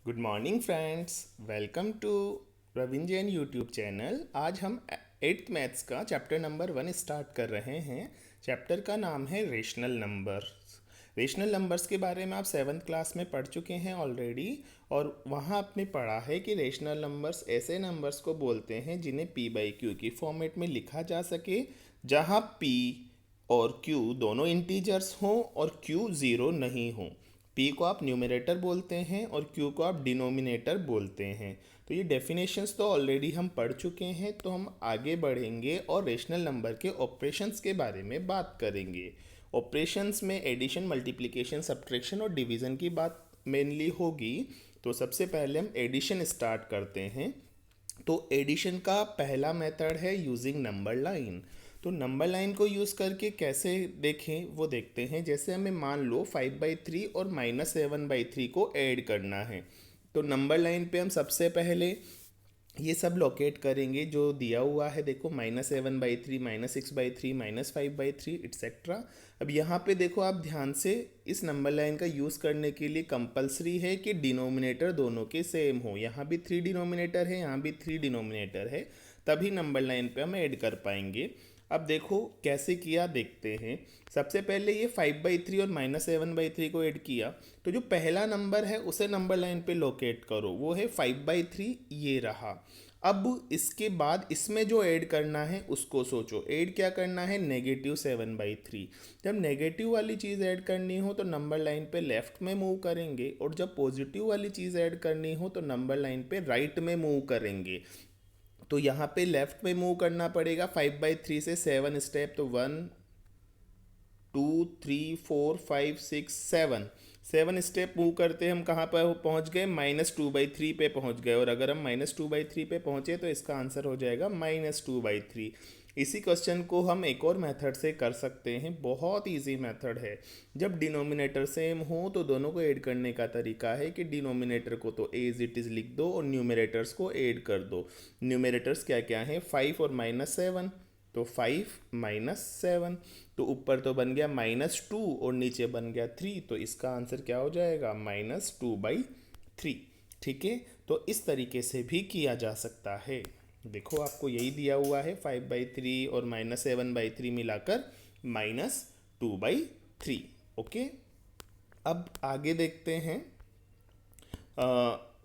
Good morning friends, welcome to Ravin Jain YouTube channel. आज हम eighth maths का चैप्टर नंबर 1 स्टार्ट कर रहे हैं। चैप्टर का नाम है रेशनल नंबर्स। रेशनल नंबर्स के बारे में आप 7th क्लास में पढ़ चुके हैं ऑलरेडी, और वहाँ आपने पढ़ा है कि रेशनल नंबर्स ऐसे नंबर्स को बोलते हैं जिन्हें p बाई क्यू की फॉर्मेट में लिखा जा सके, जहाँ p और q दोनों इंटीजर्स हों और q ज़ीरो नहीं हो। p को आप न्यूमरेटर बोलते हैं और q को आप डिनोमिनेटर बोलते हैं। तो ये डेफिनेशंस तो ऑलरेडी हम पढ़ चुके हैं, तो हम आगे बढ़ेंगे और रेशनल नंबर के ऑपरेशंस के बारे में बात करेंगे। ऑपरेशंस में एडिशन, मल्टीप्लिकेशन, सब्ट्रैक्शन और डिवीज़न की बात मेनली होगी। तो सबसे पहले हम एडिशन स्टार्ट करते हैं। तो एडिशन का पहला मेथड है यूजिंग नंबर लाइन। तो नंबर लाइन को यूज़ करके कैसे देखें वो देखते हैं। जैसे हमें मान लो 5/3 और -7/3 को ऐड करना है, तो नंबर लाइन पे हम सबसे पहले ये सब लोकेट करेंगे जो दिया हुआ है। देखो -7/3, -6/3, -5/3 एट्सेट्रा। अब यहाँ पे देखो, आप ध्यान से, इस नंबर लाइन का यूज़ करने के लिए कंपलसरी है कि डिनोमिनेटर दोनों के सेम हो। यहाँ भी 3 डिनोमिनेटर है, यहाँ भी 3 डिनोमिनेटर है, तभी नंबर लाइन पे हम ऐड कर पाएंगे। अब देखो कैसे किया, देखते हैं। सबसे पहले ये 5/3 और -7/3 को ऐड किया, तो जो पहला नंबर है उसे नंबर लाइन पे लोकेट करो, वो है 5/3, ये रहा। अब इसके बाद इसमें जो ऐड करना है उसको सोचो। ऐड क्या करना है? -7/3। जब नेगेटिव वाली चीज़ ऐड करनी हो तो नंबर लाइन पे लेफ्ट में मूव करेंगे, और जब पॉजिटिव वाली चीज़ ऐड करनी हो तो नंबर लाइन पे राइट में मूव करेंगे। तो यहाँ पे लेफ्ट में मूव करना पड़ेगा 5/3 से 7 स्टेप। तो 1 2 3 4 5 6 7 7 स्टेप मूव करते हम कहाँ पर पहुँच गए? -2/3 पे पहुँच गए। और अगर हम -2/3 पे पहुँचे तो इसका आंसर हो जाएगा -2/3। इसी क्वेश्चन को हम एक और मेथड से कर सकते हैं, बहुत इजी मेथड है। जब डिनोमिनेटर सेम हो तो दोनों को ऐड करने का तरीका है कि डिनोमिनेटर को तो एज इट इज़ लिख दो और न्यूमरेटर्स को ऐड कर दो। न्यूमरेटर्स क्या क्या हैं? 5 और -7। तो 5 -7, तो ऊपर तो बन गया -2 और नीचे बन गया 3, तो इसका आंसर क्या हो जाएगा? -2/3। ठीक है, तो इस तरीके से भी किया जा सकता है। देखो आपको यही दिया हुआ है, 5/3 और -7/3 मिलाकर -2/3। ओके, अब आगे देखते हैं।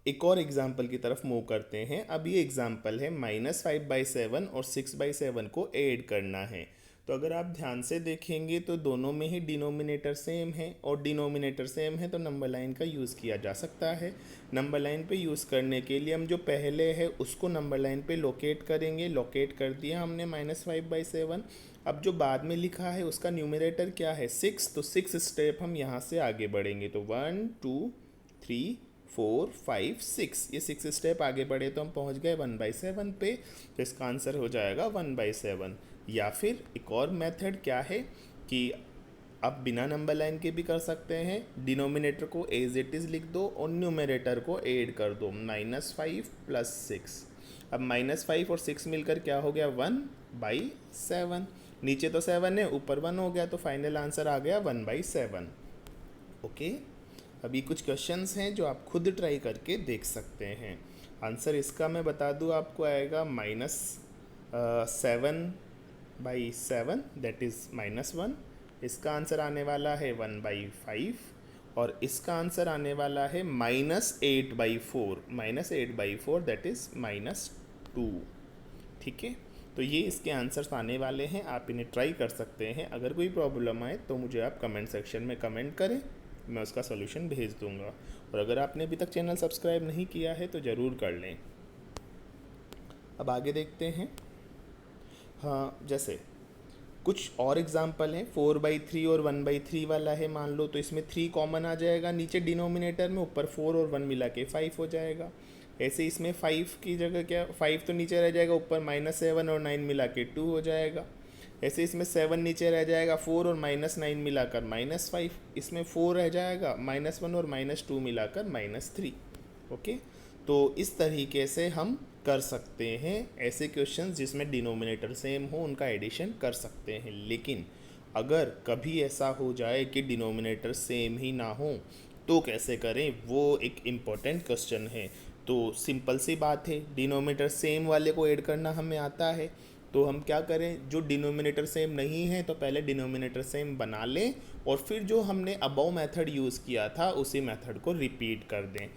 एक और एग्जाम्पल की तरफ मूव करते हैं। अब ये एग्जाम्पल है -5/7 और 6/7 को ऐड करना है। तो अगर आप ध्यान से देखेंगे तो दोनों में ही डिनोमिनेटर सेम है, और डिनोमिनेटर सेम है तो नंबर लाइन का यूज़ किया जा सकता है। नंबर लाइन पे यूज़ करने के लिए हम जो पहले है उसको नंबर लाइन पे लोकेट करेंगे। लोकेट कर दिया हमने -5/7। अब जो बाद में लिखा है उसका न्यूमरेटर क्या है? 6। तो 6 स्टेप हम यहाँ से आगे बढ़ेंगे। तो 1 2 3 4 5 6, ये 6 स्टेप आगे बढ़े तो हम पहुंच गए 1/7 पे। तो इसका आंसर हो जाएगा 1/7। या फिर एक और मेथड क्या है कि आप बिना नंबर लाइन के भी कर सकते हैं। डिनोमिनेटर को एज इट इज़ लिख दो और न्यूमरेटर को ऐड कर दो, -5 + 6। अब -5 और 6 मिलकर क्या हो गया? 1/7। नीचे तो 7 है, ऊपर 1 हो गया, तो फाइनल आंसर आ गया 1/7। ओके, अभी कुछ क्वेश्चंस हैं जो आप खुद ट्राई करके देख सकते हैं। आंसर इसका मैं बता दूं, आपको आएगा -7/7, दैट इज़ -1। इसका आंसर आने वाला है 1/5, और इसका आंसर आने वाला है -8/4। -8/4 दैट इज़ -2। ठीक है, तो ये इसके आंसर्स आने वाले हैं। आप इन्हें ट्राई कर सकते हैं। अगर कोई प्रॉब्लम आए तो मुझे आप कमेंट सेक्शन में कमेंट करें, मैं उसका सॉल्यूशन भेज दूंगा। और अगर आपने अभी तक चैनल सब्सक्राइब नहीं किया है तो ज़रूर कर लें। अब आगे देखते हैं। हाँ, जैसे कुछ और एग्जाम्पल हैं। 4/3 और 1/3 वाला है, मान लो, तो इसमें 3 कॉमन आ जाएगा नीचे डिनोमिनेटर में, ऊपर 4 और 1 मिला के 5 हो जाएगा। ऐसे इसमें 5 की जगह क्या, 5 तो नीचे रह जाएगा, ऊपर -7 और 9 मिला के 2 हो जाएगा। ऐसे इसमें 7 नीचे रह जाएगा, 4 और -9 मिलाकर -5। इसमें 4 रह जाएगा, -1 और -2 मिलाकर -3। ओके, तो इस तरीके से हम कर सकते हैं ऐसे क्वेश्चंस जिसमें डिनोमिनेटर सेम हो, उनका एडिशन कर सकते हैं। लेकिन अगर कभी ऐसा हो जाए कि डिनोमिनेटर सेम ही ना हो, तो कैसे करें, वो एक इम्पोर्टेंट क्वेश्चन है। तो सिंपल सी बात है, डिनोमिनेटर सेम वाले को ऐड करना हमें आता है। तो हम क्या करें, जो डिनोमिनेटर सेम नहीं है तो पहले डिनोमिनेटर सेम बना लें, और फिर जो हमने अबव मेथड यूज़ किया था उसी मेथड को रिपीट कर दें।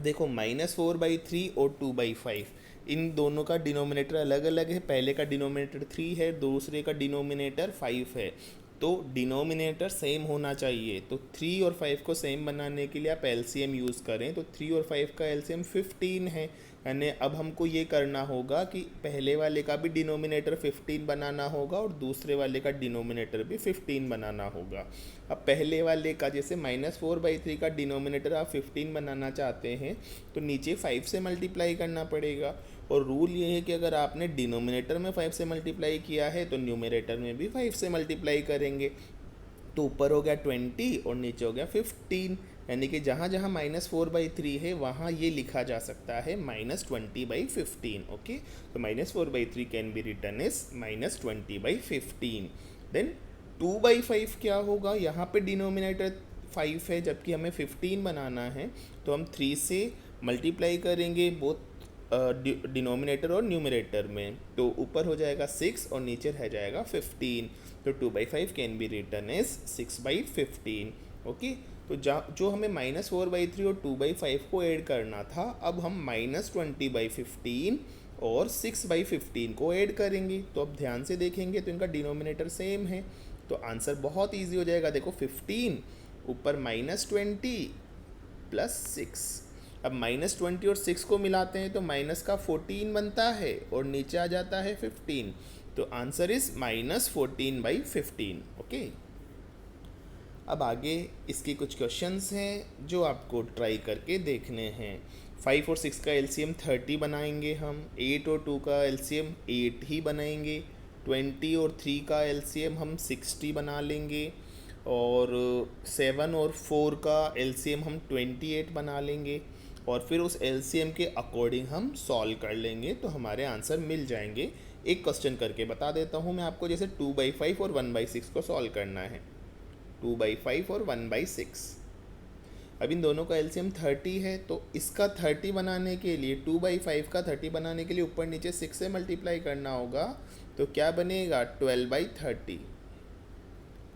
देखो, -4/3 और 2/5, इन दोनों का डिनोमिनेटर अलग अलग है। पहले का डिनोमिनेटर 3 है, दूसरे का डिनोमिनेटर 5 है। तो डिनोमिनेटर सेम होना चाहिए। तो 3 और 5 को सेम बनाने के लिए आप एलसीएम यूज़ करें। तो 3 और 5 का एलसीएम 15 है। यानी अब हमको ये करना होगा कि पहले वाले का भी डिनोमिनेटर 15 बनाना होगा और दूसरे वाले का डिनोमिनेटर भी 15 बनाना होगा। अब पहले वाले का जैसे -4/3 का डिनोमिनेटर आप 15 बनाना चाहते हैं तो नीचे 5 से मल्टीप्लाई करना पड़ेगा। और रूल ये है कि अगर आपने डिनोमिनेटर में 5 से मल्टीप्लाई किया है तो न्यूमरेटर में भी 5 से मल्टीप्लाई करेंगे। तो ऊपर हो गया 20 और नीचे हो गया 15। यानी कि जहाँ जहाँ -4/3 है वहाँ ये लिखा जा सकता है -20/15। ओके, तो -4/3 can be written is -20/15। Then 2/5 क्या होगा, यहाँ पे डिनोमिनेटर 5 है जबकि हमें 15 बनाना है। तो हम 3 से मल्टीप्लाई करेंगे बोथ डिनोमिनेटर और न्यूमरेटर में। तो ऊपर हो जाएगा 6 और नीचे रह जाएगा 15। तो 2/5 can be written as 6/15। Okay, तो जो हमें -4/3 और 2/5 को ऐड करना था, अब हम -20/15 और 6/15 को ऐड करेंगे। तो अब ध्यान से देखेंगे तो इनका डिनोमिनेटर सेम है। तो आंसर बहुत ईजी हो जाएगा। देखो, 15 ऊपर -20 प्लस 6। अब -20 और 6 को मिलाते हैं तो माइनस का 14 बनता है और नीचे आ जाता है 15। तो आंसर इज -14/15। ओके, अब आगे इसके कुछ क्वेश्चंस हैं जो आपको ट्राई करके देखने हैं। 5 और 6 का एलसीएम 30 बनाएंगे हम। 8 और 2 का एलसीएम 8 ही बनाएंगे। 20 और 3 का एलसीएम हम 60 बना लेंगे। और 7 और 4 का एलसीएम हम 28 बना लेंगे। और फिर उस एलसीएम के अकॉर्डिंग हम सॉल्व कर लेंगे तो हमारे आंसर मिल जाएंगे। एक क्वेश्चन करके बता देता हूँ मैं आपको। जैसे 2/5 और 1/6 को सॉल्व करना है। 2/5 और 1/6, अब इन दोनों का एलसीएम 30 है। तो इसका 30 बनाने के लिए, 2/5 का 30 बनाने के लिए ऊपर नीचे 6 से मल्टीप्लाई करना होगा। तो क्या बनेगा, 12/30।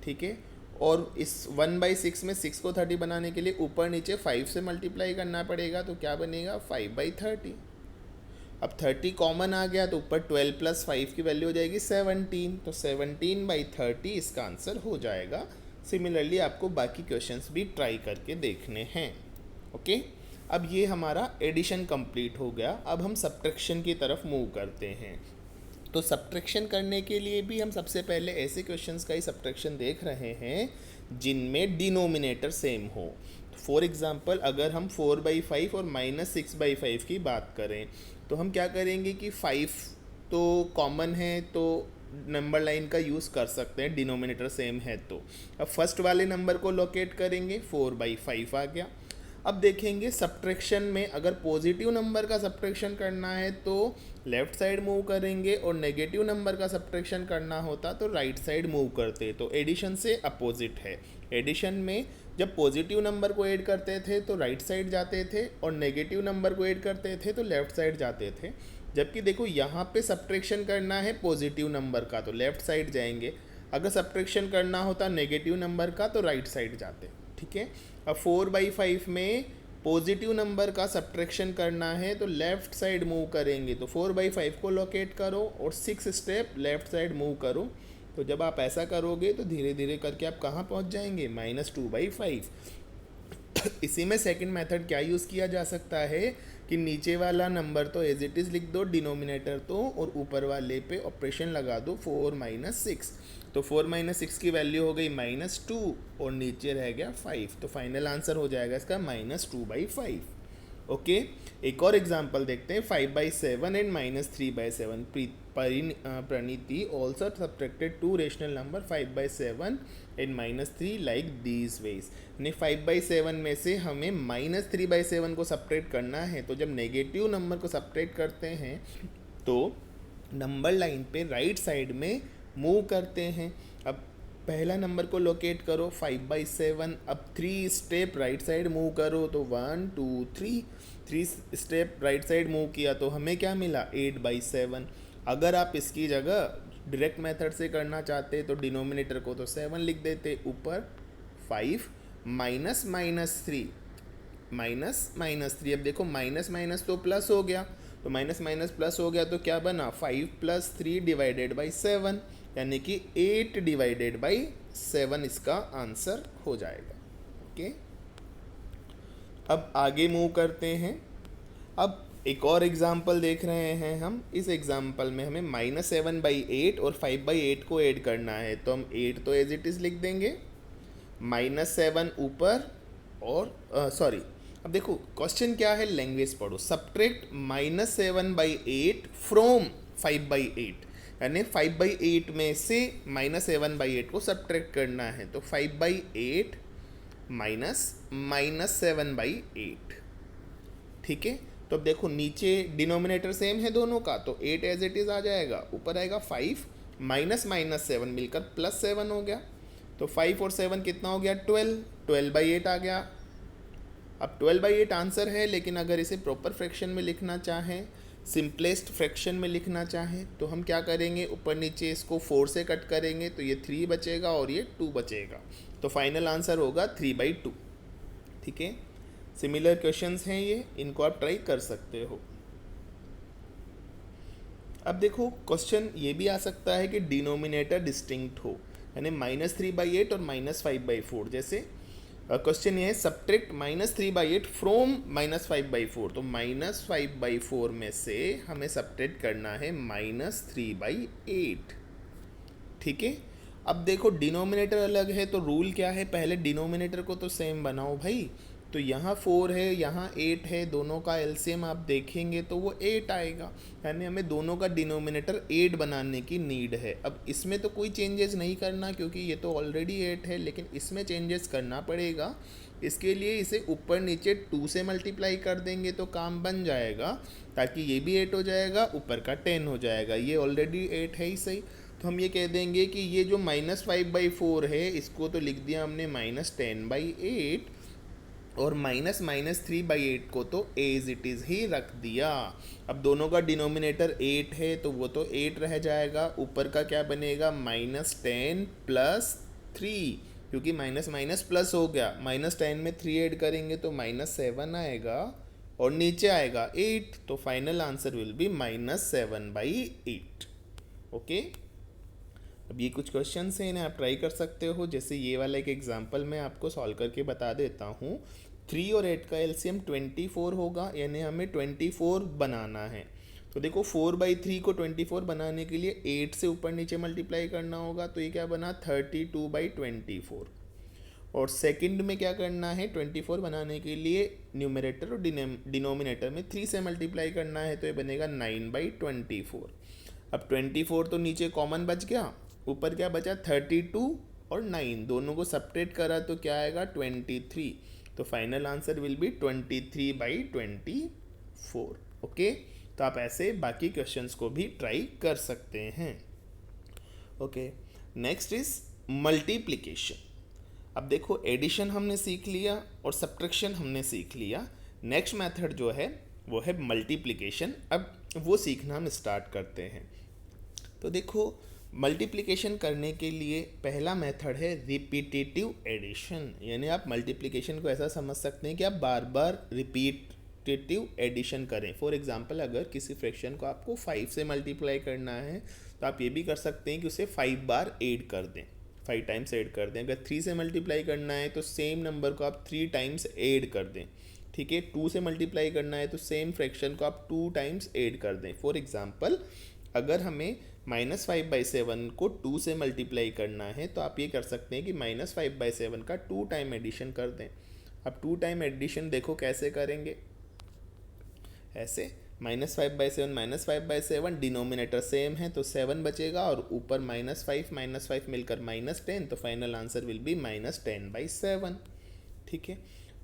ठीक है, और इस 1/6 में 6 को 30 बनाने के लिए ऊपर नीचे 5 से मल्टीप्लाई करना पड़ेगा। तो क्या बनेगा, 5/30। अब 30 कॉमन आ गया तो ऊपर 12 + 5 की वैल्यू हो जाएगी 17। तो 17/30 इसका आंसर हो जाएगा। सिमिलरली आपको बाकी क्वेश्चंस भी ट्राई करके देखने हैं। ओके, अब ये हमारा एडिशन कंप्लीट हो गया। अब हम सब्ट्रैक्शन की तरफ मूव करते हैं। तो सब्ट्रैक्शन करने के लिए भी हम सबसे पहले ऐसे क्वेश्चंस का ही सब्ट्रैक्शन देख रहे हैं जिनमें डिनोमिनेटर सेम हो। फॉर एग्जांपल, अगर हम 4/5 और -6/5 की बात करें तो हम क्या करेंगे कि 5 तो कॉमन है तो नंबर लाइन का यूज़ कर सकते हैं, डिनोमिनेटर सेम है तो। अब फर्स्ट वाले नंबर को लोकेट करेंगे, 4/5 आ गया। अब देखेंगे सब्ट्रैक्शन में अगर पॉजिटिव नंबर का सब्ट्रैक्शन करना है तो लेफ़्ट साइड मूव करेंगे, और नेगेटिव नंबर का सब्ट्रैक्शन करना होता तो राइट साइड मूव करते। तो एडिशन से अपोजिट है। एडिशन में जब पॉजिटिव नंबर को ऐड करते थे तो राइट साइड जाते थे, और नेगेटिव नंबर को ऐड करते थे तो लेफ़्ट साइड जाते थे। जबकि देखो, यहाँ पे सब्ट्रैक्शन करना है पॉजिटिव नंबर का तो लेफ़्ट साइड जाएंगे। अगर सब्ट्रैक्शन करना होता नेगेटिव नंबर का तो राइट साइड जाते। ठीक है, अब 4/5 में पॉजिटिव नंबर का सब्ट्रैक्शन करना है तो लेफ़्ट साइड मूव करेंगे। तो 4/5 को लोकेट करो और 6 स्टेप लेफ़्ट साइड मूव करो। तो जब आप ऐसा करोगे तो धीरे धीरे करके आप कहाँ पहुँच जाएंगे, -2/5। इसी में सेकंड मेथड क्या यूज़ किया जा सकता है कि नीचे वाला नंबर तो एज इट इज़ लिख दो, डिनोमिनेटर तो, और ऊपर वाले पे ऑपरेशन लगा दो 4 - 6। तो 4 - 6 की वैल्यू हो गई -2 और नीचे रह गया 5। तो फाइनल आंसर हो जाएगा इसका -2/5। ओके, एक और एग्जांपल देखते हैं। 5/7 एंड -3/7। प्रणीति also subtracted to rational number 5/7 and -3 like these ways. यानी 5/7 में से हमें -3/7 को सब्ट्रैक्ट करना है। तो जब नेगेटिव नंबर को सब्ट्रैक्ट करते हैं तो नंबर लाइन पे राइट साइड में मूव करते हैं। अब पहला नंबर को लोकेट करो 5/7। अब 3 स्टेप राइट साइड मूव करो तो 1 2 3 स्टेप राइट साइड मूव किया तो हमें क्या मिला 8/7। अगर आप इसकी जगह डायरेक्ट मेथड से करना चाहते तो डिनोमिनेटर को तो 7 लिख देते, ऊपर 5 minus minus three, minus minus three. अब देखो माइनस माइनस तो प्लस हो गया, तो माइनस माइनस प्लस हो गया तो क्या बना 5+3 डिवाइडेड बाई 7, यानी कि 8 डिवाइडेड बाई 7 इसका आंसर हो जाएगा। ओके, अब आगे मूव करते हैं। अब एक और एग्जाम्पल देख रहे हैं हम। इस एग्जाम्पल में हमें -7/8 और 5/8 को ऐड करना है, तो हम 8 तो एज इट इज़ लिख देंगे, -7 ऊपर और सॉरी, अब देखो क्वेश्चन क्या है, लैंग्वेज पढ़ो। सब्ट्रैक्ट -7/8 फ्रॉम 5/8, यानी 5/8 में से -7/8 को सब्ट्रैक्ट करना है, तो 5/8 माइनस -7/8। ठीक है, तो अब देखो नीचे डिनोमिनेटर सेम है दोनों का, तो 8 एज इट इज़ आ जाएगा, ऊपर आएगा 5 माइनस -7 मिलकर +7 हो गया, तो 5 और 7 कितना हो गया 12/8 आ गया। अब 12/8 आंसर है, लेकिन अगर इसे प्रॉपर फ्रैक्शन में लिखना चाहें, सिंपलेस्ट फ्रैक्शन में लिखना चाहें, तो हम क्या करेंगे, ऊपर नीचे इसको 4 से कट करेंगे तो ये 3 बचेगा और ये 2 बचेगा, तो फाइनल आंसर होगा 3/2। ठीक है, सिमिलर क्वेश्चंस हैं ये, इनको आप ट्राई कर सकते हो। अब देखो क्वेश्चन ये भी आ सकता है कि डिनोमिनेटर डिस्टिंक्ट हो, यानी -3/8 और -5/4। जैसे क्वेश्चन ये है सब्ट्रैक्ट -3/8 फ्रॉम -5/4, तो -5/4 में से हमें सब्ट्रैक्ट करना है -3/8। ठीक है, अब देखो डिनोमिनेटर अलग है, तो रूल क्या है, पहले डिनोमिनेटर को तो सेम बनाओ भाई। तो यहाँ 4 है, यहाँ 8 है, दोनों का एलसीएम आप देखेंगे तो वो 8 आएगा, यानी हमें दोनों का डिनोमिनेटर 8 बनाने की नीड है। अब इसमें तो कोई चेंजेस नहीं करना क्योंकि ये तो ऑलरेडी 8 है, लेकिन इसमें चेंजेस करना पड़ेगा। इसके लिए इसे ऊपर नीचे 2 से मल्टीप्लाई कर देंगे तो काम बन जाएगा, ताकि ये भी 8 हो जाएगा, ऊपर का 10 हो जाएगा। ये ऑलरेडी 8 है ही सही, तो हम ये कह देंगे कि ये जो -5/4 है इसको तो लिख दिया हमने -10/8, और -3/8 को तो एज इट इज़ ही रख दिया। अब दोनों का डिनोमिनेटर 8 है तो वो तो 8 रह जाएगा, ऊपर का क्या बनेगा -10 + 3, क्योंकि माइनस माइनस प्लस हो गया, -10 में 3 ऐड करेंगे तो -7 आएगा, और नीचे आएगा 8, तो final answer will be -7/8। Okay, अब ये कुछ क्वेश्चंस हैं, इन्हें आप ट्राई कर सकते हो। जैसे ये वाला एक एग्जांपल मैं आपको सॉल्व करके बता देता हूँ। 3 और 8 का एलसीएम 24 होगा, यानी हमें 24 बनाना है। तो देखो 4/3 को 24 बनाने के लिए 8 से ऊपर नीचे मल्टीप्लाई करना होगा, तो ये क्या बना 32/24। और सेकंड में क्या करना है, 24 बनाने के लिए न्यूमरेटर और डिनोमिनेटर में 3 से मल्टीप्लाई करना है, तो ये बनेगा 9/24। अब 24 तो नीचे कॉमन बच गया, ऊपर क्या बचा 32 और 9, दोनों को सब्ट्रैक्ट करा तो क्या आएगा 23, तो final answer will be 23/24। Okay, तो आप ऐसे बाकी क्वेश्चंस को भी ट्राई कर सकते हैं। Okay, next is multiplication. अब देखो एडिशन हमने सीख लिया और सब्ट्रैक्शन हमने सीख लिया, नेक्स्ट मेथड जो है वो है मल्टीप्लिकेशन। अब वो सीखना हम स्टार्ट करते हैं। तो देखो मल्टीप्लिकेशन करने के लिए पहला मेथड है रिपीटेटिव एडिशन, यानी आप मल्टीप्लिकेशन को ऐसा समझ सकते हैं कि आप बार बार रिपीटेटिव एडिशन करें। फॉर एग्जांपल अगर किसी फ्रैक्शन को आपको 5 से मल्टीप्लाई करना है तो आप ये भी कर सकते हैं कि उसे 5 बार ऐड कर दें, 5 टाइम्स ऐड कर दें। अगर 3 से मल्टीप्लाई करना है तो सेम नंबर को आप 3 टाइम्स ऐड कर दें। ठीक है, 2 से मल्टीप्लाई करना है तो सेम फ्रैक्शन को आप 2 टाइम्स ऐड कर दें। फॉर एग्जांपल अगर हमें -5/7 को 2 से मल्टीप्लाई करना है तो आप ये कर सकते हैं कि -5/7 का 2 टाइम एडिशन कर दें। अब 2 टाइम एडिशन देखो कैसे करेंगे, ऐसे -5/7 डिनोमिनेटर सेम है तो 7 बचेगा, और ऊपर -5 मिलकर -10, तो फाइनल आंसर विल बी -10/7। ठीक है,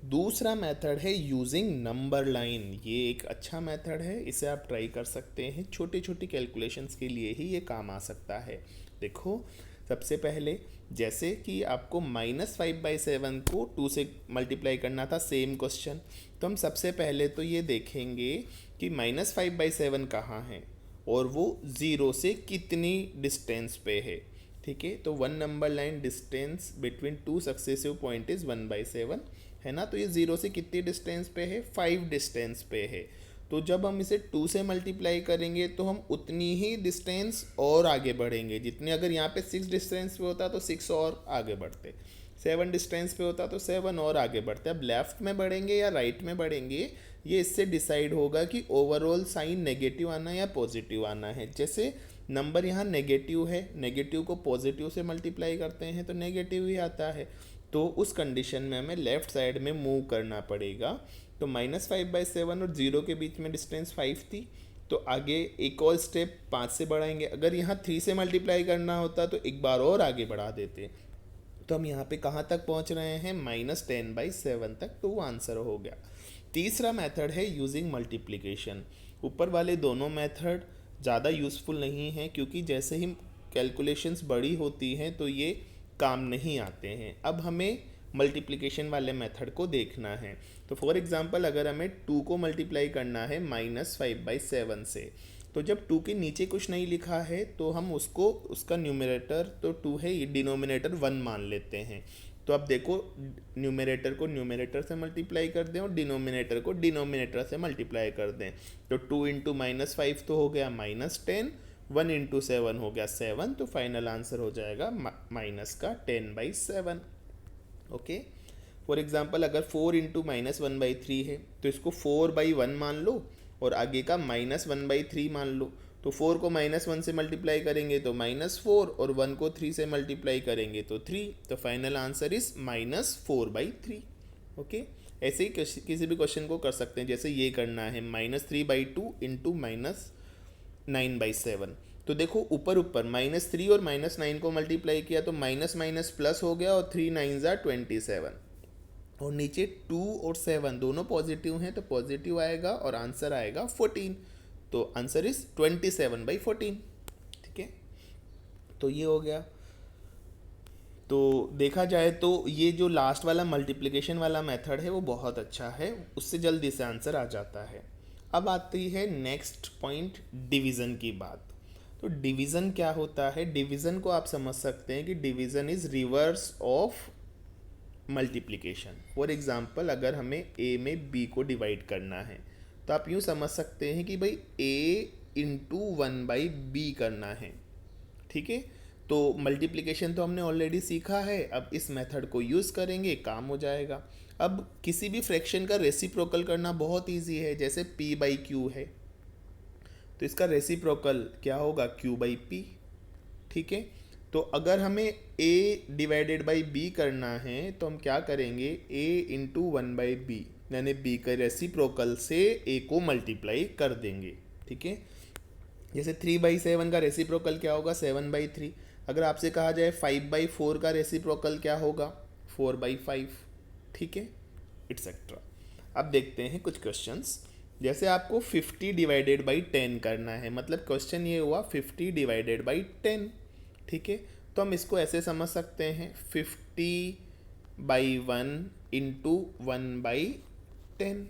दूसरा मेथड है यूजिंग नंबर लाइन। ये एक अच्छा मेथड है, इसे आप ट्राई कर सकते हैं, छोटी छोटी कैलकुलेशंस के लिए ही ये काम आ सकता है। देखो सबसे पहले जैसे कि आपको -5/7 को 2 से मल्टीप्लाई करना था, सेम क्वेश्चन, तो हम सबसे पहले तो ये देखेंगे कि -5/7 कहाँ है और वो 0 से कितनी डिस्टेंस पे है। ठीक है, तो 1 number line distance between 2 successive point is 1/7 है ना। तो ये 0 से कितनी डिस्टेंस पे है, 5 डिस्टेंस पे है। तो जब हम इसे 2 से मल्टीप्लाई करेंगे तो हम उतनी ही डिस्टेंस और आगे बढ़ेंगे जितनी, अगर यहाँ पे 6 डिस्टेंस पे होता तो 6 और आगे बढ़ते, 7 डिस्टेंस पे होता तो 7 और आगे बढ़ते। अब लेफ्ट में बढ़ेंगे या राइट में बढ़ेंगे ये इससे डिसाइड होगा कि ओवरऑल साइन नेगेटिव आना है या पॉजिटिव आना है। जैसे नंबर यहाँ नेगेटिव है, नेगेटिव को पॉजिटिव से मल्टीप्लाई करते हैं तो नेगेटिव ही आता है। तो उस कंडीशन में हमें लेफ्ट साइड में मूव करना पड़ेगा। तो -5/7 और 0 के बीच में डिस्टेंस 5 थी, तो आगे एक और स्टेप 5 से बढ़ाएंगे। अगर यहाँ 3 से मल्टीप्लाई करना होता तो एक बार और आगे बढ़ा देते। तो हम यहाँ पे कहाँ तक पहुँच रहे हैं, -10/7 तक, तो वो आंसर हो गया। तीसरा मेथड है यूजिंग मल्टीप्लिकेशन। ऊपर वाले दोनों मेथड ज़्यादा यूज़फुल नहीं हैं क्योंकि जैसे ही कैलकुलेशंस बड़ी होती हैं तो ये काम नहीं आते हैं। अब हमें मल्टीप्लिकेशन वाले मेथड को देखना है। तो फॉर एग्जांपल अगर हमें 2 को मल्टीप्लाई करना है -5/7 से, तो जब 2 के नीचे कुछ नहीं लिखा है तो हम उसको, उसका न्यूमरेटर तो 2 है, ये डिनोमिनेटर 1 मान लेते हैं। तो अब देखो, न्यूमरेटर को न्यूमरेटर से मल्टीप्लाई कर दें और डिनोमिनेटर को डिनोमिनेटर से मल्टीप्लाई कर दें। तो 2 इंटू -5 तो हो गया -10, 1 इंटू 7 हो गया 7, तो फाइनल आंसर हो जाएगा -10/7। ओके, फॉर एग्जाम्पल अगर 4 इंटू -1/3 है तो इसको 4/1 मान लो और आगे का -1/3 मान लो। तो 4 को -1 से मल्टीप्लाई करेंगे तो -4 और 1 को 3 से मल्टीप्लाई करेंगे तो 3, तो फाइनल आंसर इज -4/3। ओके, ऐसे ही किसी भी क्वेश्चन को कर सकते हैं। जैसे ये करना है -3/2 इंटू -9/7। तो देखो ऊपर ऊपर -3 और -9 को मल्टीप्लाई किया तो माइनस माइनस प्लस हो गया और 3 9s are 27, और नीचे 2 और 7 दोनों पॉजिटिव हैं तो पॉजिटिव आएगा और आंसर आएगा 14। तो आंसर इज 27/14। ठीक है, तो ये हो गया। तो देखा जाए तो ये जो लास्ट वाला मल्टीप्लिकेशन वाला मेथड है वो बहुत अच्छा है, उससे जल्दी से आंसर आ जाता है। अब आती है नेक्स्ट पॉइंट, डिवीज़न की बात। तो डिवीज़न क्या होता है, डिवीज़न को आप समझ सकते हैं कि division is reverse of multiplication. For example अगर हमें a में b को डिवाइड करना है तो आप यूँ समझ सकते हैं कि भाई a इंटू 1/b करना है। ठीक है, तो मल्टीप्लिकेशन तो हमने ऑलरेडी सीखा है, अब इस मेथड को यूज़ करेंगे, काम हो जाएगा। अब किसी भी फ्रैक्शन का रेसिप्रोकल करना बहुत इजी है। जैसे p/q है तो इसका रेसिप्रोकल क्या होगा, q/p। ठीक है, तो अगर हमें a डिवाइडेड बाई b करना है तो हम क्या करेंगे, a इंटू 1/b, यानी b के रेसिप्रोकल से a को मल्टीप्लाई कर देंगे। ठीक है, जैसे 3/7 का रेसिप्रोकल क्या होगा, 7/3। अगर आपसे कहा जाए 5/4 का रेसिप्रोकल क्या होगा, 4/5। ठीक है, एटसेट्रा। अब देखते हैं कुछ क्वेश्चंस। जैसे आपको 50 डिवाइडेड बाई 10 करना है, मतलब क्वेश्चन ये हुआ 50 डिवाइडेड बाई 10। ठीक है, तो हम इसको ऐसे समझ सकते हैं 50/1 इंटू 1/10।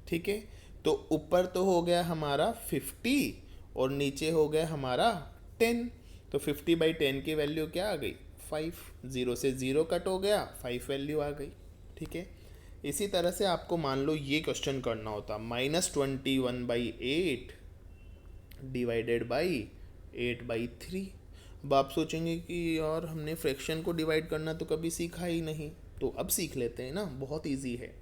ठीक है, तो ऊपर तो हो गया हमारा 50 और नीचे हो गया हमारा 10। तो 50/10 की वैल्यू क्या आ गई, 5। 0 से 0 कट हो गया, 5 वैल्यू आ गई। ठीक है, इसी तरह से आपको मान लो ये क्वेश्चन करना होता -21/8 डिवाइडेड बाई 8/3। अब आप सोचेंगे कि यार हमने फ्रैक्शन को डिवाइड करना तो कभी सीखा ही नहीं, तो अब सीख लेते हैं ना, बहुत इजी है।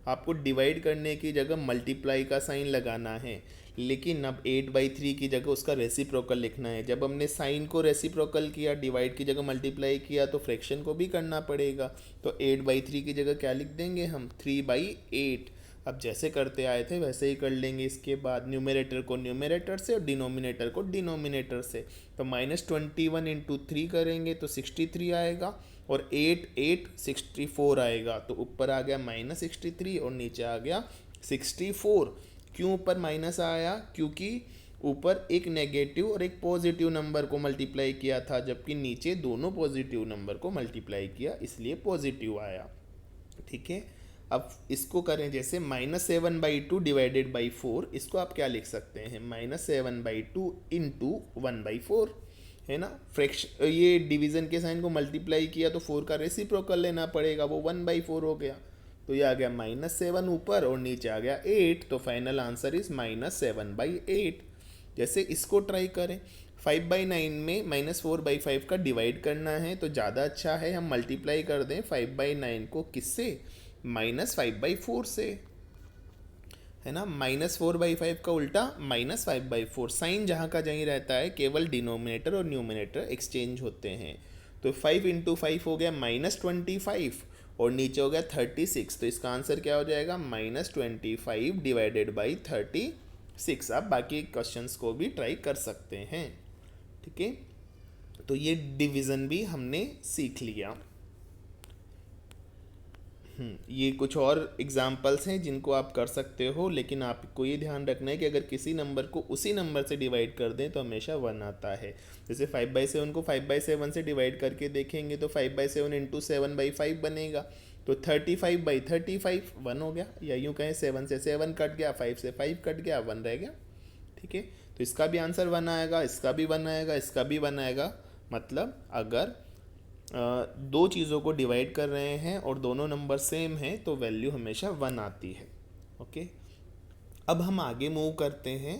आपको डिवाइड करने की जगह मल्टीप्लाई का साइन लगाना है, लेकिन अब 8/3 की जगह उसका रेसिप्रोकल लिखना है। जब हमने साइन को रेसिप्रोकल किया, डिवाइड की जगह मल्टीप्लाई किया, तो फ्रैक्शन को भी करना पड़ेगा। तो 8/3 की जगह क्या लिख देंगे हम, 3/8। अब जैसे करते आए थे वैसे ही कर लेंगे। इसके बाद न्यूमरेटर को न्यूमरेटर से और डिनोमिनेटर को डिनोमिनेटर से। तो -21 इंटू 3 करेंगे तो 63 आएगा और 8 64 आएगा। तो ऊपर आ गया -63 और नीचे आ गया 64। क्यों ऊपर माइनस आया, क्योंकि ऊपर एक नेगेटिव और एक पॉजिटिव नंबर को मल्टीप्लाई किया था, जबकि नीचे दोनों पॉजिटिव नंबर को मल्टीप्लाई किया, इसलिए पॉजिटिव आया। ठीक है, अब इसको करें जैसे -7/2 डिवाइडेड बाई 4, इसको आप क्या लिख सकते हैं, -7/2 इंटू 1/4, है ना। फ्रैक्शन, ये डिवीज़न के साइन को मल्टीप्लाई किया तो 4 का रेसिप्रोकल लेना पड़ेगा, वो 1/4 हो गया। तो ये आ गया -7 ऊपर और नीचे आ गया 8, तो फाइनल आंसर इज -7/8। जैसे इसको ट्राई करें, 5/9 में -4/5 का डिवाइड करना है तो ज़्यादा अच्छा है हम मल्टीप्लाई कर दें 5/9 को किससे, -5/4 से, है ना। -4/5 का उल्टा -5/4, साइन जहाँ का जहीं रहता है, केवल डिनोमिनेटर और न्यूमिनेटर एक्सचेंज होते हैं। तो 5 × 5 हो गया -25 और नीचे हो गया 36, तो इसका आंसर क्या हो जाएगा, -25 डिवाइडेड बाई 36। आप बाकी क्वेश्चंस को भी ट्राई कर सकते हैं। ठीक है, तो ये डिवीज़न भी हमने सीख लिया। ये कुछ और एग्जाम्पल्स हैं जिनको आप कर सकते हो, लेकिन आपको ये ध्यान रखना है कि अगर किसी नंबर को उसी नंबर से डिवाइड कर दें तो हमेशा 1 आता है। जैसे 5/7 को 5/7 से डिवाइड करके देखेंगे तो 5/7 इंटू 7/5 बनेगा, तो 35/35 1 हो गया, या यूँ कहें 7 से 7 कट गया, 5 से 5 कट गया, 1 रह गया। ठीक है, तो इसका भी आंसर 1 आएगा, इसका भी 1 आएगा, इसका भी 1 आएगा। मतलब अगर दो चीज़ों को डिवाइड कर रहे हैं और दोनों नंबर सेम हैं तो वैल्यू हमेशा 1 आती है। ओके, अब हम आगे मूव करते हैं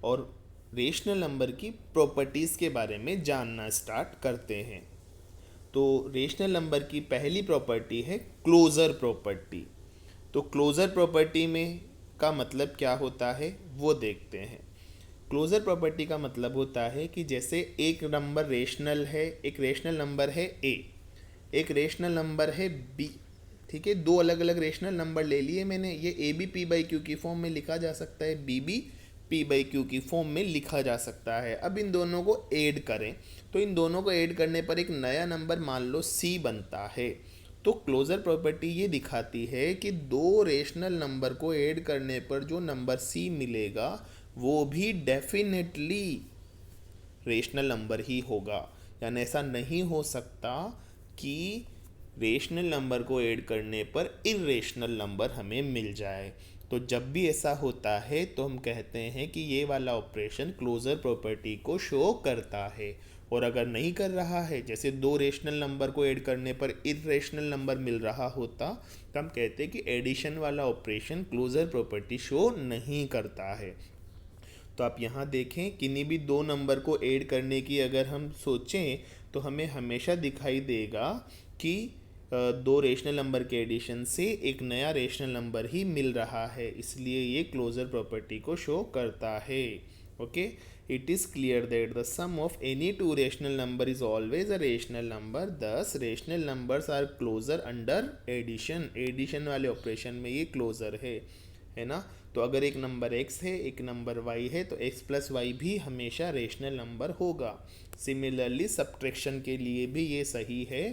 और रेशनल नंबर की प्रॉपर्टीज़ के बारे में जानना स्टार्ट करते हैं। तो रेशनल नंबर की पहली प्रॉपर्टी है क्लोज़र प्रॉपर्टी। तो क्लोज़र प्रॉपर्टी में का मतलब क्या होता है वो देखते हैं। क्लोज़र प्रॉपर्टी का मतलब होता है कि जैसे एक नंबर रेशनल है, एक रेशनल नंबर है ए, एक रेशनल नंबर है बी। ठीक है, दो अलग अलग रेशनल नंबर ले लिए मैंने, ये ए बी P/Q की फॉर्म में लिखा जा सकता है, बी भी P/Q की फॉर्म में लिखा जा सकता है। अब इन दोनों को ऐड करें तो इन दोनों को ऐड करने पर एक नया नंबर मान लो C बनता है। तो क्लोज़र प्रॉपर्टी ये दिखाती है कि दो रेशनल नंबर को ऐड करने पर जो नंबर C मिलेगा वो भी डेफिनेटली रेशनल नंबर ही होगा। यानी ऐसा नहीं हो सकता कि रेशनल नंबर को ऐड करने पर इर्रेशनल नंबर हमें मिल जाए। तो जब भी ऐसा होता है तो हम कहते हैं कि ये वाला ऑपरेशन क्लोज़र प्रॉपर्टी को शो करता है। और अगर नहीं कर रहा है, जैसे दो रेशनल नंबर को ऐड करने पर इर्रेशनल नंबर मिल रहा होता, तो हम कहते हैं कि एडिशन वाला ऑपरेशन क्लोज़र प्रॉपर्टी शो नहीं करता है। तो आप यहाँ देखें, किन्हीं भी दो नंबर को ऐड करने की अगर हम सोचें तो हमें हमेशा दिखाई देगा कि दो रेशनल नंबर के एडिशन से एक नया रेशनल नंबर ही मिल रहा है, इसलिए ये क्लोज़र प्रॉपर्टी को शो करता है। Okay, it is clear that the sum of any two rational number is always a rational number, thus rational numbers are closure under addition. Addition वाले ऑपरेशन में ये क्लोज़र है ना। तो अगर एक नंबर x है, एक नंबर y है, तो x + y भी हमेशा रेशनल नंबर होगा। सिमिलरली सब्ट्रैक्शन के लिए भी ये सही है।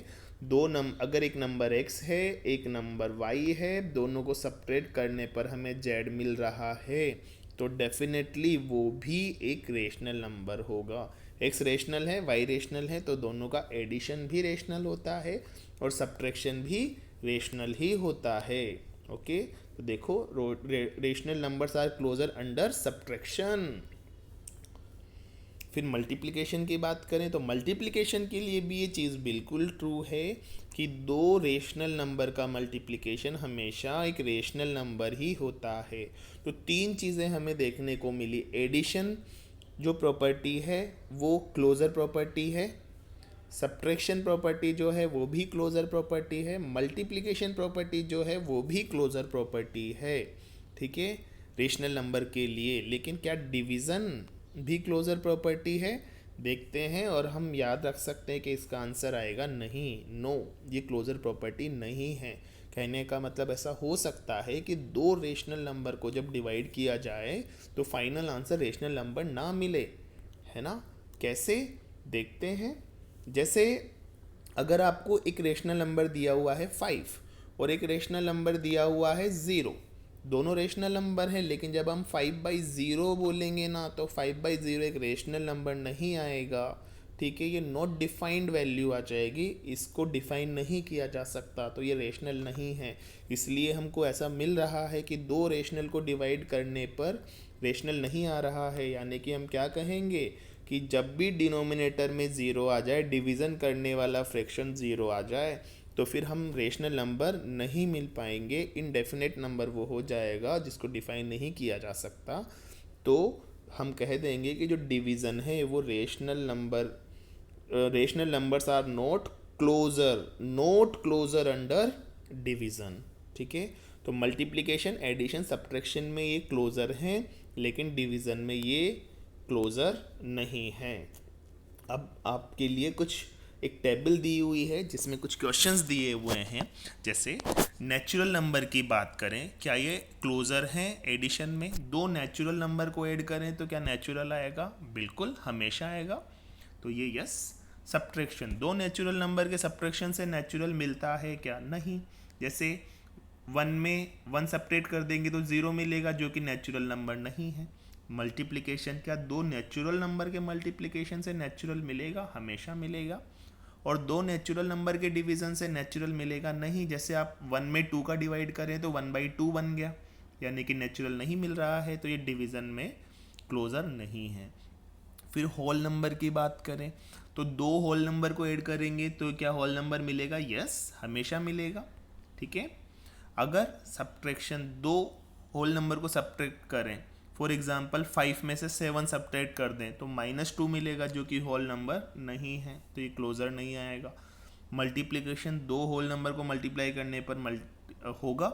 अगर एक नंबर x है, एक नंबर y है, दोनों को सब्ट्रैक्ट करने पर हमें z मिल रहा है, तो डेफिनेटली वो भी एक रेशनल नंबर होगा। x रेशनल है, y रेशनल है, तो दोनों का एडिशन भी रेशनल होता है और सब्ट्रैक्शन भी रेशनल ही होता है। ओके, तो देखो, rational numbers are closure under subtraction. फिर मल्टीप्लिकेशन की बात करें तो मल्टीप्लिकेशन के लिए भी ये चीज़ बिल्कुल ट्रू है कि दो रेशनल नंबर का मल्टीप्लिकेशन हमेशा एक रेशनल नंबर ही होता है। तो तीन चीज़ें हमें देखने को मिली। एडिशन जो प्रॉपर्टी है वो क्लोज़र प्रॉपर्टी है, सब्ट्रैक्शन प्रॉपर्टी जो है वो भी क्लोज़र प्रॉपर्टी है, मल्टीप्लिकेशन प्रॉपर्टी जो है वो भी क्लोज़र प्रॉपर्टी है। ठीक है, रेशनल नंबर के लिए। लेकिन क्या डिवीज़न भी क्लोज़र प्रॉपर्टी है, देखते हैं और हम याद रख सकते हैं कि इसका आंसर आएगा नहीं, नो, ये क्लोज़र प्रॉपर्टी नहीं है। कहने का मतलब ऐसा हो सकता है कि दो रेशनल नंबर को जब डिवाइड किया जाए तो फाइनल आंसर रेशनल नंबर ना मिले, है ना। कैसे, देखते हैं। जैसे अगर आपको एक रेशनल नंबर दिया हुआ है 5 और एक रेशनल नंबर दिया हुआ है 0, दोनों रेशनल नंबर हैं, लेकिन जब हम 5/0 बोलेंगे ना तो 5/0 एक रेशनल नंबर नहीं आएगा। ठीक है, ये नॉट डिफाइंड वैल्यू आ जाएगी, इसको डिफाइन नहीं किया जा सकता, तो ये रेशनल नहीं है। इसलिए हमको ऐसा मिल रहा है कि दो रेशनल को डिवाइड करने पर रेशनल नहीं आ रहा है। यानी कि हम क्या कहेंगे कि जब भी डिनोमिनेटर में ज़ीरो आ जाए, डिवीज़न करने वाला फ्रैक्शन ज़ीरो आ जाए, तो फिर हम रेशनल नंबर नहीं मिल पाएंगे, इनडेफिनेट नंबर वो हो जाएगा जिसको डिफाइन नहीं किया जा सकता। तो हम कह देंगे कि जो डिवीज़न है वो rational numbers are not closure under division. ठीक है, तो मल्टीप्लिकेशन, एडिशन, सब्ट्रैक्शन में ये क्लोजर हैं, लेकिन डिवीज़न में ये क्लोजर नहीं है। अब आपके लिए कुछ एक टेबल दी हुई है जिसमें कुछ क्वेश्चंस दिए हुए हैं। जैसे नेचुरल नंबर की बात करें, क्या ये क्लोजर हैं एडिशन में? दो नेचुरल नंबर को ऐड करें तो क्या नेचुरल आएगा? बिल्कुल, हमेशा आएगा। तो ये यस। सब्ट्रैक्शन, दो नेचुरल नंबर के सब्ट्रैक्शन से नेचुरल मिलता है क्या? नहीं। जैसे 1 में 1 सब्ट्रैक्ट कर देंगे तो 0 मिलेगा, जो कि नेचुरल नंबर नहीं है। मल्टीप्लिकेशन, क्या दो नेचुरल नंबर के मल्टीप्लिकेशन से नेचुरल मिलेगा? हमेशा मिलेगा। और दो नेचुरल नंबर के डिवीज़न से नेचुरल मिलेगा? नहीं। जैसे आप 1 में 2 का डिवाइड करें तो 1/2 बन गया, यानी कि नेचुरल नहीं मिल रहा है, तो ये डिवीज़न में क्लोजर नहीं है। फिर होल नंबर की बात करें तो दो होल नंबर को ऐड करेंगे तो क्या होल नंबर मिलेगा? यस, हमेशा मिलेगा। ठीक है, अगर सब्ट्रैक्शन, दो होल नंबर को सब्ट्रैक्ट करें, फॉर एग्जांपल 5 में से 7 सब्ट्रैक्ट कर दें तो -2 मिलेगा, जो कि होल नंबर नहीं है, तो ये क्लोजर नहीं आएगा। मल्टीप्लिकेशन, दो होल नंबर को मल्टीप्लाई करने पर होगा,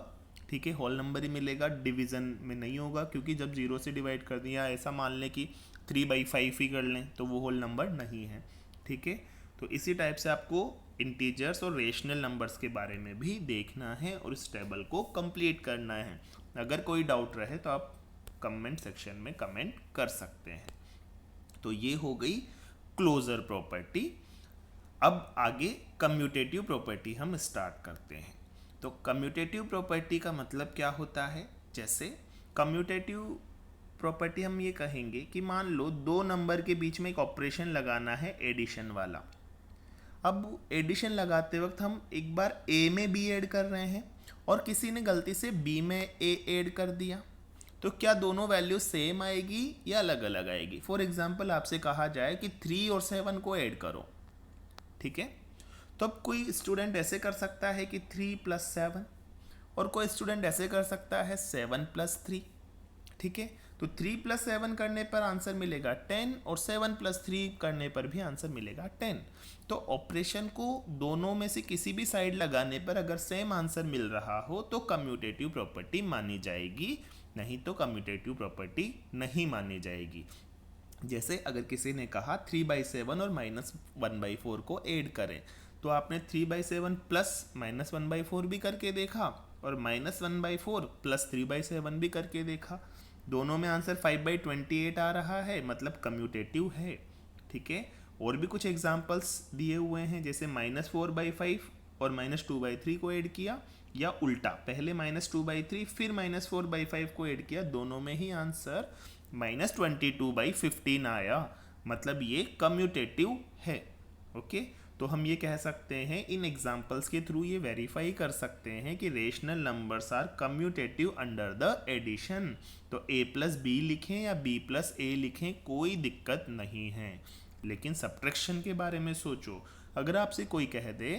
ठीक है, होल नंबर ही मिलेगा, डिवीज़न में नहीं होगा, क्योंकि जब 0 से डिवाइड कर दिया, ऐसा मान लें कि 3/5 ही कर लें तो वो होल नंबर नहीं है। ठीक है, तो इसी टाइप से आपको इंटीजर्स और रेशनल नंबर्स के बारे में भी देखना है और इस टेबल को कंप्लीट करना है। अगर कोई डाउट रहे तो आप कमेंट सेक्शन में कमेंट कर सकते हैं। तो ये हो गई क्लोजर प्रॉपर्टी। अब आगे कम्यूटेटिव प्रॉपर्टी हम स्टार्ट करते हैं। तो कम्यूटेटिव प्रॉपर्टी का मतलब क्या होता है? जैसे कम्यूटेटिव प्रॉपर्टी हम ये कहेंगे कि मान लो दो नंबर के बीच में एक ऑपरेशन लगाना है, एडिशन वाला। अब एडिशन लगाते वक्त हम एक बार ए में बी ऐड कर रहे हैं और किसी ने गलती से बी में ए ऐड कर दिया, तो क्या दोनों वैल्यू सेम आएगी या अलग अलग आएगी? फॉर एग्जाम्पल आपसे कहा जाए कि 3 और 7 को ऐड करो, ठीक है, तो अब कोई स्टूडेंट ऐसे कर सकता है कि 3 + 7, और कोई स्टूडेंट ऐसे कर सकता है 7 + 3। ठीक है, तो 3 + 7 करने पर आंसर मिलेगा 10 और 7 + 3 करने पर भी आंसर मिलेगा 10। तो ऑपरेशन को दोनों में से किसी भी साइड लगाने पर अगर सेम आंसर मिल रहा हो तो कम्यूटेटिव प्रॉपर्टी मानी जाएगी, नहीं तो कम्यूटेटिव प्रॉपर्टी नहीं मानी जाएगी। जैसे अगर किसी ने कहा 3/7 और -1/4 को ऐड करें, तो आपने 3/7 प्लस -1/4 भी करके देखा और -1/4 प्लस 3/7 भी करके देखा, दोनों में आंसर 5/28 आ रहा है, मतलब कम्यूटेटिव है। ठीक है, और भी कुछ एग्जांपल्स दिए हुए हैं, जैसे -4/5 और -2/3 को ऐड किया, या उल्टा पहले -2/3 फिर -4/5 को ऐड किया, दोनों में ही आंसर -22/15 आया, मतलब ये कम्यूटेटिव है। ओके, तो हम ये कह सकते हैं, इन एग्जांपल्स के थ्रू ये वेरीफाई कर सकते हैं कि rational numbers are commutative under the addition. तो a + b लिखें या b + a लिखें, कोई दिक्कत नहीं है। लेकिन सब्ट्रैक्शन के बारे में सोचो, अगर आपसे कोई कह दे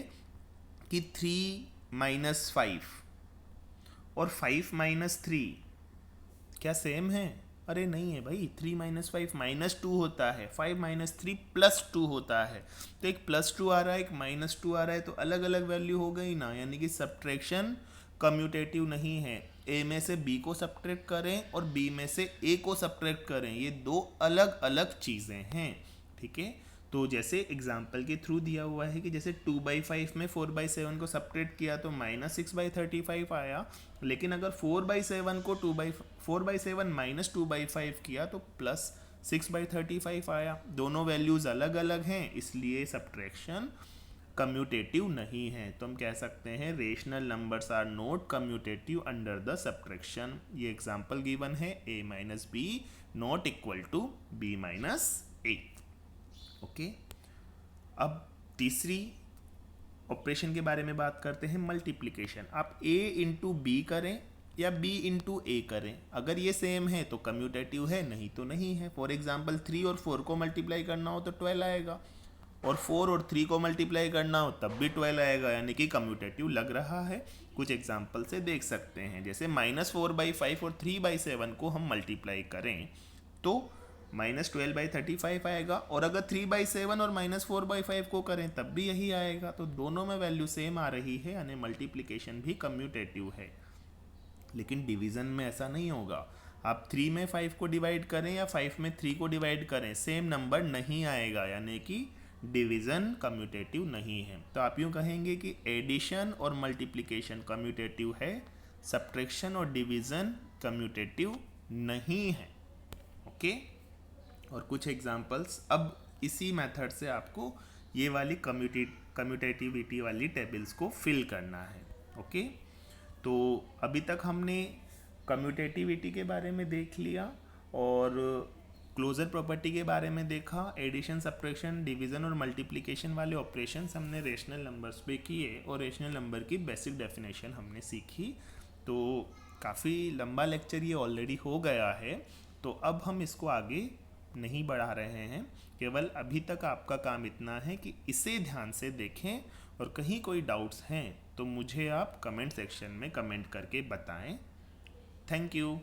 कि 3 - 5 और 5 - 3 क्या सेम है? अरे नहीं है भाई, 3 - 5 -2 होता है, 5 - 3 +2 होता है, तो एक +2 आ रहा है, एक -2 आ रहा है, तो अलग अलग वैल्यू हो गई ना, यानी कि सब्ट्रैक्शन कम्यूटेटिव नहीं है। ए में से बी को सब्ट्रैक्ट करें और बी में से ए को सब्ट्रैक्ट करें, ये दो अलग अलग चीज़ें हैं। ठीक है, तो जैसे एग्जाम्पल के थ्रू दिया हुआ है कि जैसे 2/5 में 4/7 को सब्ट्रैक्ट किया तो -6/35 आया, लेकिन अगर 4/7 को 4/7 -2/5 किया तो +6/35 आया। दोनों वैल्यूज़ अलग अलग हैं, इसलिए सब्ट्रैक्शन कम्यूटेटिव नहीं है। तो हम कह सकते हैं rational numbers are not commutative under the subtraction. ये एग्जांपल गिवन है a minus b not equal to b minus a. Okay, अब तीसरी ऑपरेशन के बारे में बात करते हैं, मल्टीप्लिकेशन। आप a इंटू बी करें या b इंटू ए करें, अगर ये सेम है तो कम्यूटेटिव है, नहीं तो नहीं है। फॉर एग्जांपल 3 और 4 को मल्टीप्लाई करना हो तो 12 आएगा, और 4 और 3 को मल्टीप्लाई करना हो तब भी 12 आएगा, यानी कि कम्यूटेटिव लग रहा है। कुछ एग्जांपल से देख सकते हैं, जैसे -4/5 और 3/7 को हम मल्टीप्लाई करें तो -12/35 आएगा, और अगर 3/7 और -4/5 को करें तब भी यही आएगा। तो दोनों में वैल्यू सेम आ रही है, यानी मल्टीप्लिकेशन भी कम्यूटेटिव है। लेकिन डिवीज़न में ऐसा नहीं होगा। आप 3 में 5 को डिवाइड करें या 5 में 3 को डिवाइड करें, सेम नंबर नहीं आएगा, यानी कि डिवीज़न कम्यूटेटिव नहीं है। तो आप यूँ कहेंगे कि एडिशन और मल्टीप्लिकेशन कम्यूटेटिव है, सब्ट्रैक्शन और डिवीज़न कम्यूटेटिव नहीं है। ओके, और कुछ एग्जांपल्स। अब इसी मेथड से आपको ये वाली कम्यूटेटिविटी वाली टेबल्स को फिल करना है। ओके, तो अभी तक हमने कम्यूटेटिविटी के बारे में देख लिया और क्लोजर प्रॉपर्टी के बारे में देखा। एडिशन, सब्ट्रैक्शन, डिवीज़न और मल्टीप्लिकेशन वाले ऑपरेशंस हमने रेशनल नंबर्स पे किए और रेशनल नंबर की बेसिक डेफिनेशन हमने सीखी। तो काफ़ी लंबा लेक्चर ये ऑलरेडी हो गया है, तो अब हम इसको आगे नहीं बढ़ा रहे हैं। केवल अभी तक आपका काम इतना है कि इसे ध्यान से देखें, और कहीं कोई डाउट्स हैं तो मुझे आप कमेंट सेक्शन में कमेंट करके बताएं। Thank you.